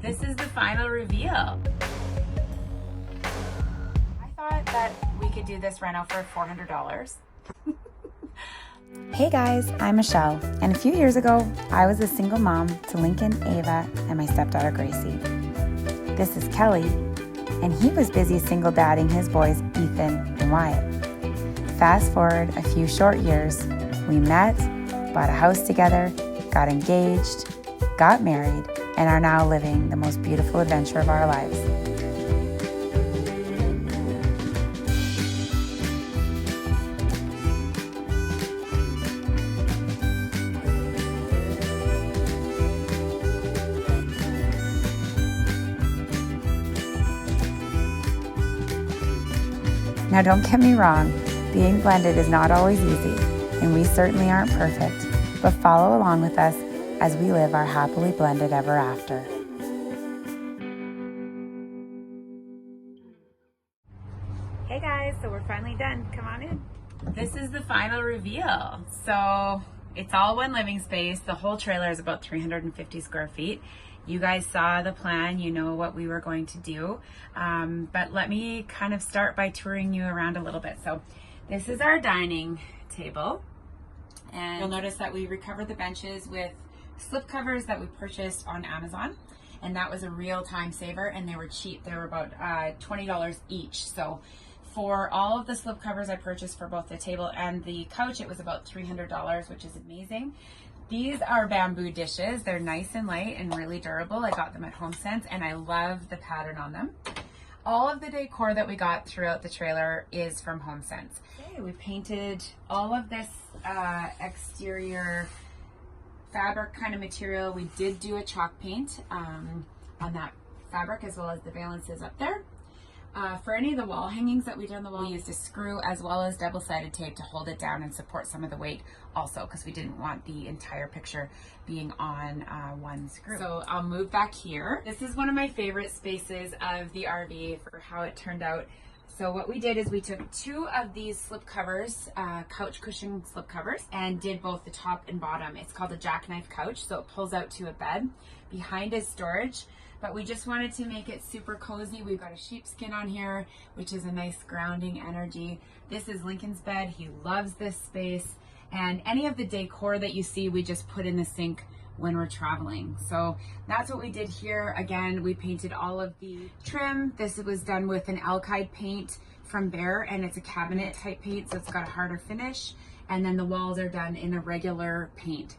This is the final reveal. I thought that we could do this reno for $400. Hey guys, I'm Michelle, and a few years ago, I was a single mom to Lincoln, Ava, and my stepdaughter Gracie. This is Kelly, and he was busy single dadding his boys Ethan and Wyatt. Fast forward a few short years, we met, bought a house together, got engaged, got married, and are now living the most beautiful adventure of our lives. Now don't get me wrong, being blended is not always easy, and we certainly aren't perfect, but follow along with us as we live our happily blended ever after. Hey guys, so we're finally done. Come on in. This is the final reveal. So it's all one living space. The whole trailer is about 350 square feet. You guys saw the plan, you know what we were going to do. But let me kind of start by touring you around a little bit. So this is our dining table. And you'll notice that we recovered the benches with slipcovers that we purchased on Amazon. And that was a real time saver, and they were cheap. They were about $20 each. So for all of the slipcovers I purchased for both the table and the couch, it was about $300, which is amazing. These are bamboo dishes. They're nice and light and really durable. I got them at HomeSense, and I love the pattern on them. All of the decor that we got throughout the trailer is from HomeSense. Okay, we painted all of this exterior fabric kind of material. We did do a chalk paint on that fabric as well as the valances up there. For any of the wall hangings that we did on the wall, we used a screw as well as double-sided tape to hold it down and support some of the weight also, because we didn't want the entire picture being on one screw. So I'll move back here. This is one of my favorite spaces of the RV for how it turned out. So what we did is we took two of these slip covers, couch cushion slip covers, and did both the top and bottom. It's called a jackknife couch, so it pulls out to a bed. Behind is storage. But we just wanted to make it super cozy. We've got a sheepskin on here, which is a nice grounding energy. This is Lincoln's bed. He loves this space. And any of the decor that you see, we just put in the sink when we're traveling. So that's what we did here. Again, we painted all of the trim. This was done with an alkyd paint from Behr, and it's a cabinet type paint, so it's got a harder finish. And then the walls are done in a regular paint.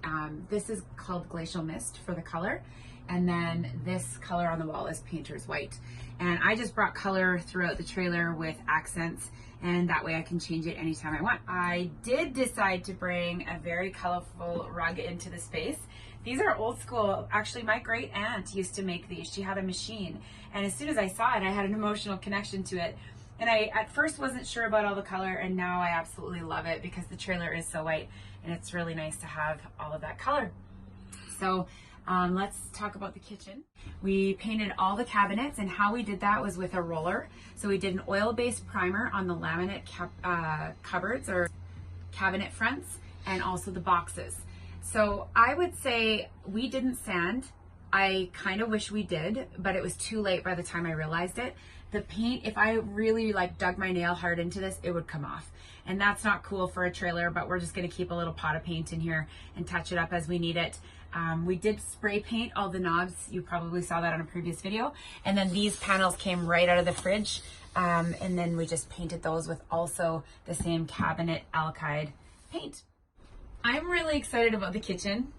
This is called Glacial Mist for the color. And then this color on the wall is Painter's White. And I just brought color throughout the trailer with accents, and that way I can change it anytime I want. I did decide to bring a very colorful rug into the space. These are old school. Actually, my great aunt used to make these. She had a machine. And as soon as I saw it, I had an emotional connection to it. And I at first wasn't sure about all the color, and now I absolutely love it because the trailer is so white, and it's really nice to have all of that color. So let's talk about the kitchen. We painted all the cabinets, and how we did that was with a roller. So we did an oil-based primer on the laminate cupboards or cabinet fronts, and also the boxes. So I would say we didn't sand. I kind of wish we did, but it was too late by the time I realized it. The paint, if I really dug my nail hard into this, it would come off. And that's not cool for a trailer, but we're just gonna keep a little pot of paint in here and touch it up as we need it. We did spray paint all the knobs. You probably saw that on a previous video. And then these panels came right out of the fridge. And then we just painted those with also the same cabinet alkyd paint. I'm really excited about the kitchen.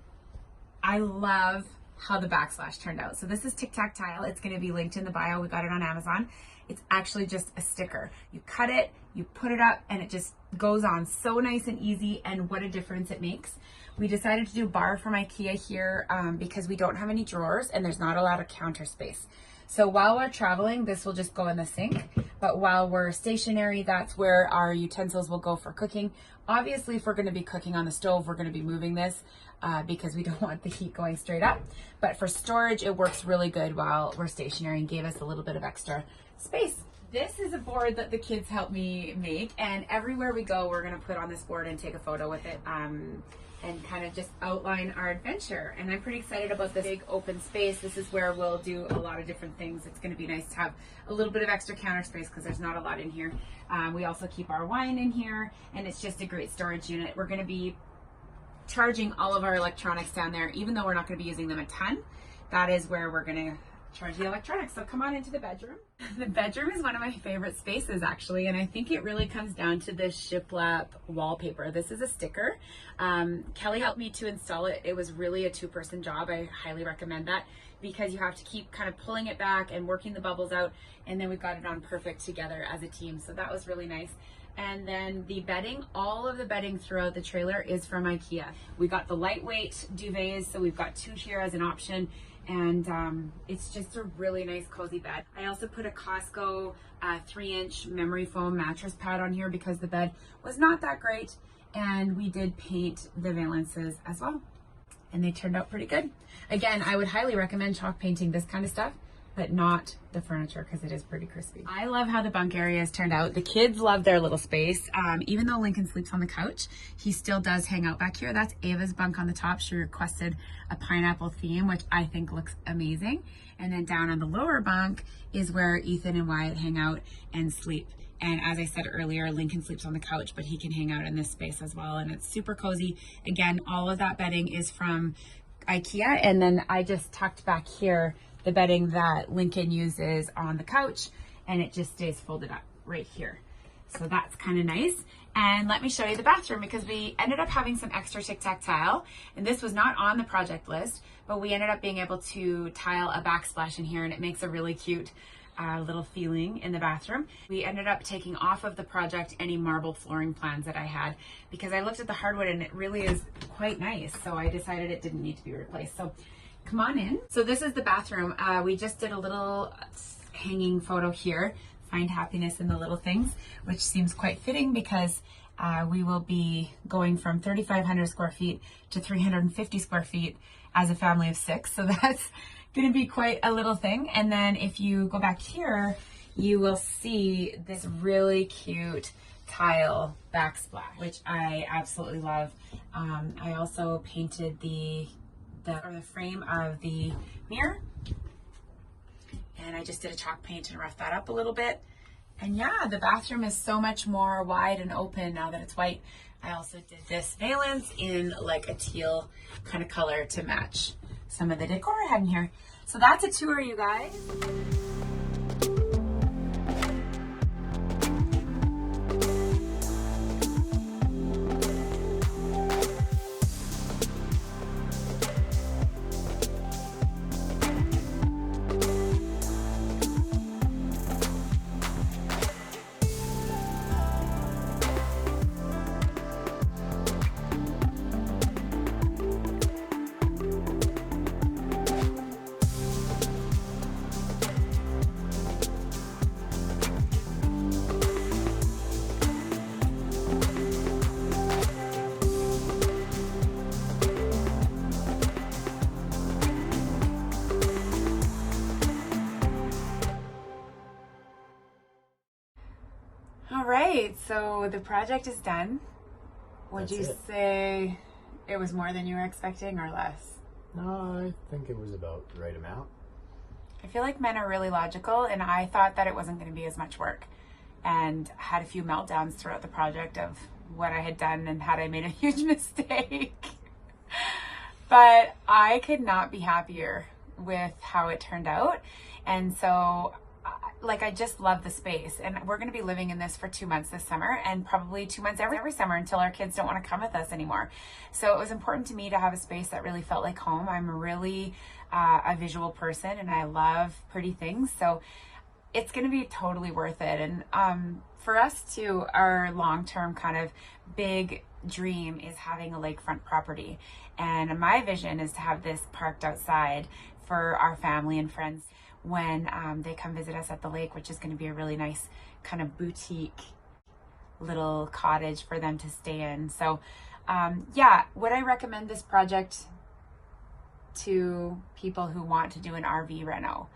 I love how the backsplash turned out. So this is Tic Tac Tile. It's going to be linked in the bio. We got it on Amazon. It's actually just a sticker. You cut it, you put it up, and it just goes on so nice and easy, and what a difference it makes. We decided to do bar from IKEA here because we don't have any drawers and there's not a lot of counter space. So while we're traveling, this will just go in the sink, but while we're stationary, that's where our utensils will go for cooking. Obviously, if we're going to be cooking on the stove, we're going to be moving this because we don't want the heat going straight up. But for storage, it works really good while we're stationary and gave us a little bit of extra space. This is a board that the kids helped me make, and everywhere we go, we're going to put on this board and take a photo with it. and kind of just outline our adventure. And I'm pretty excited about this big open space. This is where we'll do a lot of different things. It's going to be nice to have a little bit of extra counter space because there's not a lot in here. We also keep our wine in here, and it's just a great storage unit. We're going to be charging all of our electronics down there, even though we're not going to be using them a ton. That is where we're going to charge the electronics. So come on into the bedroom. The bedroom is one of my favorite spaces actually, and I think it really comes down to this shiplap wallpaper. This is a sticker. Kelly helped me to install it. It was really a two-person job. I highly recommend that because you have to keep kind of pulling it back and working the bubbles out, and then we got it on perfect together as a team. So that was really nice. And then the bedding, all of the bedding throughout the trailer is from IKEA. We got the lightweight duvets, so we've got 2 here as an option. And it's just a really nice cozy bed. I also put a Costco 3-inch memory foam mattress pad on here because the bed was not that great, and we did paint the valances as well, and they turned out pretty good. Again, I would highly recommend chalk painting this kind of stuff, but not the furniture because it is pretty crispy. I love how the bunk areas turned out. The kids love their little space. Even though Lincoln sleeps on the couch, he still does hang out back here. That's Ava's bunk on the top. She requested a pineapple theme, which I think looks amazing. And then down on the lower bunk is where Ethan and Wyatt hang out and sleep. And as I said earlier, Lincoln sleeps on the couch, but he can hang out in this space as well. And it's super cozy. Again, all of that bedding is from IKEA. And then I just tucked back here the bedding that Lincoln uses on the couch, and it just stays folded up right here. So that's kind of nice. And let me show you the bathroom because we ended up having some extra tic-tac tile, and this was not on the project list, but we ended up being able to tile a backsplash in here, and it makes a really cute little feeling in the bathroom. We ended up taking off of the project any marble flooring plans that I had because I looked at the hardwood and it really is quite nice. So I decided it didn't need to be replaced. So come on in. So this is the bathroom. We just did a little hanging photo here, find happiness in the little things, which seems quite fitting because we will be going from 3,500 square feet to 350 square feet as a family of 6. So that's going to be quite a little thing. And then if you go back here, you will see this really cute tile backsplash, which I absolutely love. I also painted the frame of the mirror, and I just did a chalk paint and roughed that up a little bit. And yeah, the bathroom is so much more wide and open now that it's white. I also did this valance in like a teal kind of color to match some of the decor I had in here. So that's a tour, you guys. All right, so the project is done. Would you say it was more than you were expecting or less? No, I think it was about the right amount. I feel like men are really logical, and I thought that it wasn't going to be as much work, and had a few meltdowns throughout the project of what I had done and had I made a huge mistake. But I could not be happier with how it turned out. And so like, I just love the space, and we're going to be living in this for 2 months this summer, and probably 2 months every summer until our kids don't want to come with us anymore. So it was important to me to have a space that really felt like home. I'm really a visual person, and I love pretty things. So it's going to be totally worth it. And for us too, our long-term kind of big dream is having a lakefront property. And my vision is to have this parked outside for our family and friends when they come visit us at the lake, which is going to be a really nice kind of boutique little cottage for them to stay in. So yeah, would I recommend this project to people who want to do an RV reno?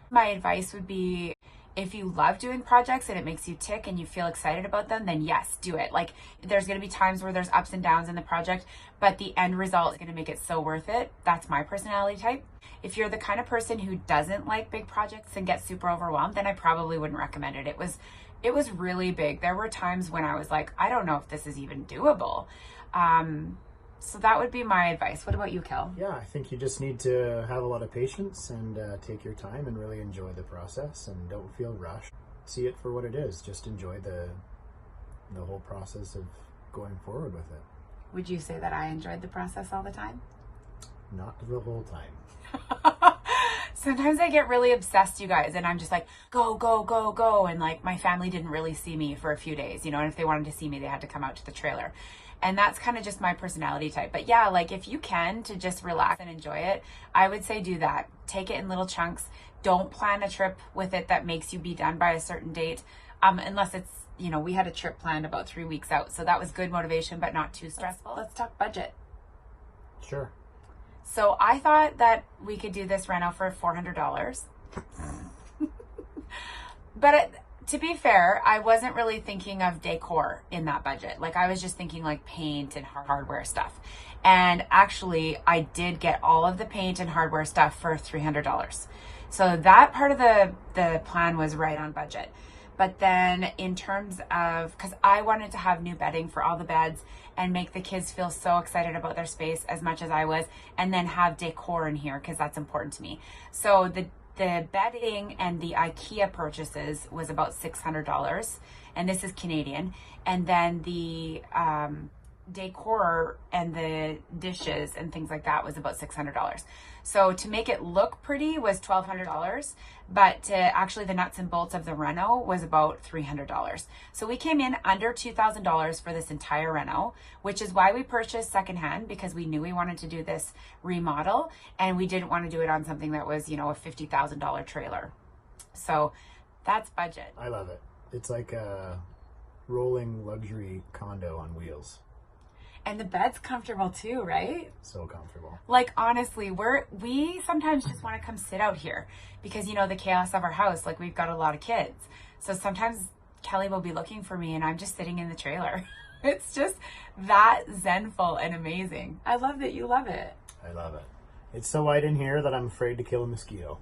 My advice would be, If you love doing projects and it makes you tick and you feel excited about them, then yes, do it. Like, there's going to be times where there's ups and downs in the project, but the end result is going to make it so worth it. That's my personality type. If you're the kind of person who doesn't like big projects and gets super overwhelmed, then I probably wouldn't recommend it. It was really big. There were times when I was like, I don't know if this is even doable. So that would be my advice. What about you, Kel? Yeah, I think you just need to have a lot of patience and take your time and really enjoy the process and don't feel rushed. See it for what it is. Just enjoy the whole process of going forward with it. Would you say that I enjoyed the process all the time? Not the whole time. Sometimes I get really obsessed, you guys, and I'm just like, go, go, go, go. And like, my family didn't really see me for a few days, you know, and if they wanted to see me, they had to come out to the trailer. And that's kind of just my personality type. But yeah, like, if you can, to just relax and enjoy it, I would say do that. Take it in little chunks. Don't plan a trip with it that makes you be done by a certain date. Unless it's, you know, we had a trip planned about 3 weeks out. So that was good motivation, but not too stressful. Let's talk budget. Sure. So I thought that we could do this reno for $400. But to be fair, I wasn't really thinking of decor in that budget. Like, I was just thinking like paint and hardware stuff. And actually, I did get all of the paint and hardware stuff for $300. So that part of the plan was right on budget. But then in terms of, because I wanted to have new bedding for all the beds and make the kids feel so excited about their space as much as I was, and then have decor in here because that's important to me. So the bedding and the IKEA purchases was about $600, and this is Canadian. And then the decor and the dishes and things like that was about $600. So to make it look pretty was $1,200, but actually the nuts and bolts of the reno was about $300. So we came in under $2,000 for this entire reno, which is why we purchased secondhand, because we knew we wanted to do this remodel and we didn't want to do it on something that was, you know, a $50,000 trailer. So that's budget. I love it. It's like a rolling luxury condo on wheels. And the bed's comfortable too, right? So comfortable. Like, honestly, we sometimes just want to come sit out here because, you know, the chaos of our house, like, we've got a lot of kids. So sometimes Kelly will be looking for me and I'm just sitting in the trailer. It's just that zenful and amazing. I love that you love it. I love it. It's so white in here that I'm afraid to kill a mosquito.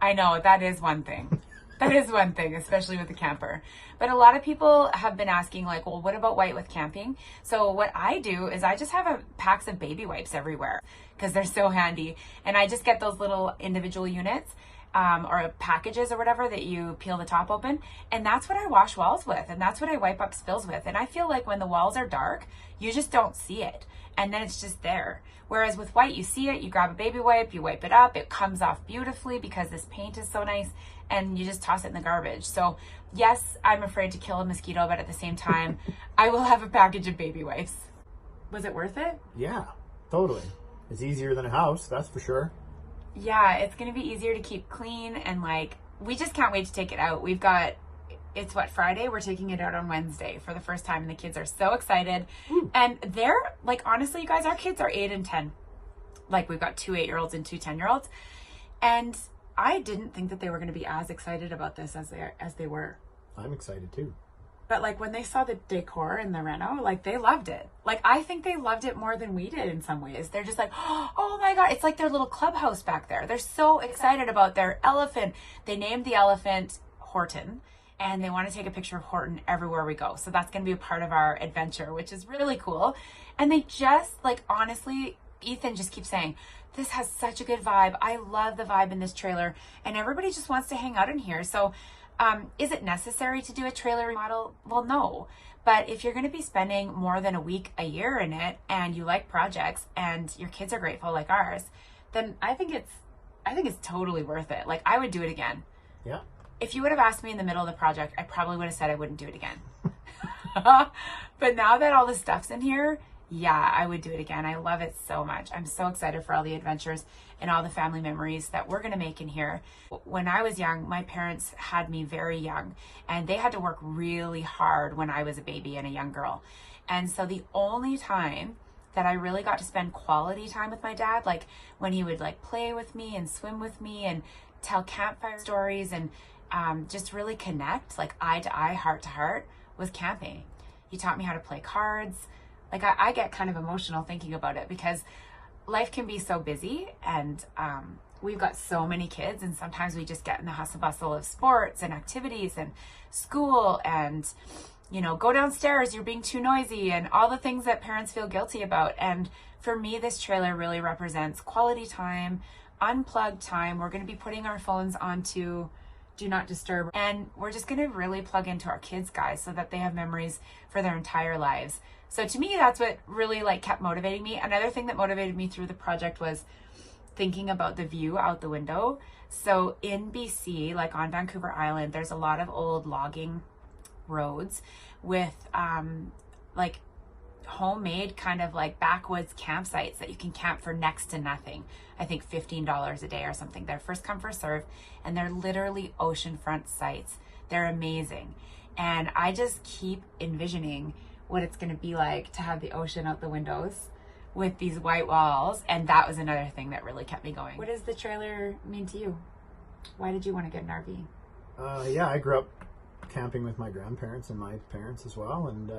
I know, that is one thing. That is one thing, especially with the camper. But a lot of people have been asking, like, well, what about white with camping? So what I do is I just have packs of baby wipes everywhere because they're so handy. And I just get those little individual units or packages or whatever that you peel the top open. And that's what I wash walls with. And that's what I wipe up spills with. And I feel like when the walls are dark, you just don't see it. And then it's just there. Whereas with white, you see it, you grab a baby wipe, you wipe it up, it comes off beautifully because this paint is so nice, and you just toss it in the garbage. So yes, I'm afraid to kill a mosquito, but at the same time, I will have a package of baby wipes. Was it worth it? Yeah, totally. It's easier than a house, that's for sure. Yeah, it's going to be easier to keep clean, and like, we just can't wait to take it out. It's what, Friday? We're taking it out on Wednesday for the first time, and the kids are so excited. And they're like, honestly, you guys, our kids are 8 and 10. Like, we've got 2 8-year-olds and 2 10-year-olds. And I didn't think that they were going to be as excited about this as they were. I'm excited too. But like, when they saw the decor in the reno, like, they loved it. Like, I think they loved it more than we did in some ways. They're just like, oh my God, it's like their little clubhouse back there. They're so excited about their elephant. They named the elephant Horton, and they want to take a picture of Horton everywhere we go. So that's going to be a part of our adventure, which is really cool. And they just, like, honestly, Ethan just keeps saying, this has such a good vibe. I love the vibe in this trailer, and everybody just wants to hang out in here. So is it necessary to do a trailer remodel? Well, no. But if you're going to be spending more than a week a year in it, and you like projects, and your kids are grateful like ours, then I think it's totally worth it. Like, I would do it again. Yeah. If you would have asked me in the middle of the project, I probably would have said I wouldn't do it again. But now that all the stuff's in here, yeah, I would do it again. I love it so much. I'm so excited for all the adventures and all the family memories that we're going to make in here. When I was young, my parents had me very young, and they had to work really hard when I was a baby and a young girl. And so the only time that I really got to spend quality time with my dad, like when he would like play with me and swim with me and tell campfire stories and just really connect, like eye to eye, heart to heart with camping. He taught me how to play cards. Like I get kind of emotional thinking about it because life can be so busy, and we've got so many kids, and sometimes we just get in the hustle bustle of sports and activities and school, and you know, go downstairs, you're being too noisy, and all the things that parents feel guilty about. And for me, this trailer really represents quality time, unplugged time. We're going to be putting our phones onto do not disturb, and we're just going to really plug into our kids, guys, so that they have memories for their entire lives. So to me, that's what really like kept motivating me. Another thing that motivated me through the project was thinking about the view out the window. So in BC, like on Vancouver Island, there's a lot of old logging roads with like homemade kind of like backwoods campsites that you can camp for next to nothing. I think $15 a day or something. They're first come, first serve, and they're literally oceanfront sites. They're amazing. And I just keep envisioning what it's going to be like to have the ocean out the windows with these white walls. And that was another thing that really kept me going. What does the trailer mean to you? Why did you want to get an RV? Yeah, I grew up camping with my grandparents and my parents as well, and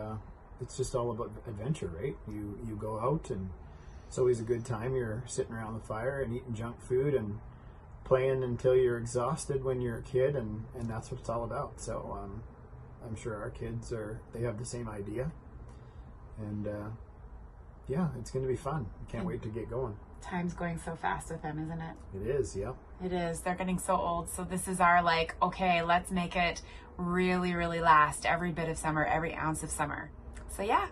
it's just all about adventure, right? You go out, and it's always a good time. You're sitting around the fire and eating junk food and playing until you're exhausted when you're a kid, and that's what it's all about. So I'm sure our kids they have the same idea, and yeah, it's going to be fun. Can't wait to get going. Time's going so fast with them, isn't it? It is, yeah. It is. They're getting so old. So this is our like, okay, let's make it really, really last every bit of summer, every ounce of summer. So yeah,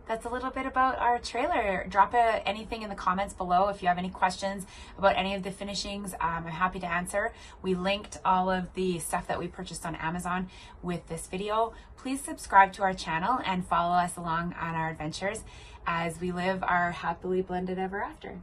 that's a little bit about our trailer. Drop anything in the comments below if you have any questions about any of the finishings. I'm happy to answer. We linked all of the stuff that we purchased on Amazon with this video. Please subscribe to our channel and follow us along on our adventures as we live our happily blended ever after.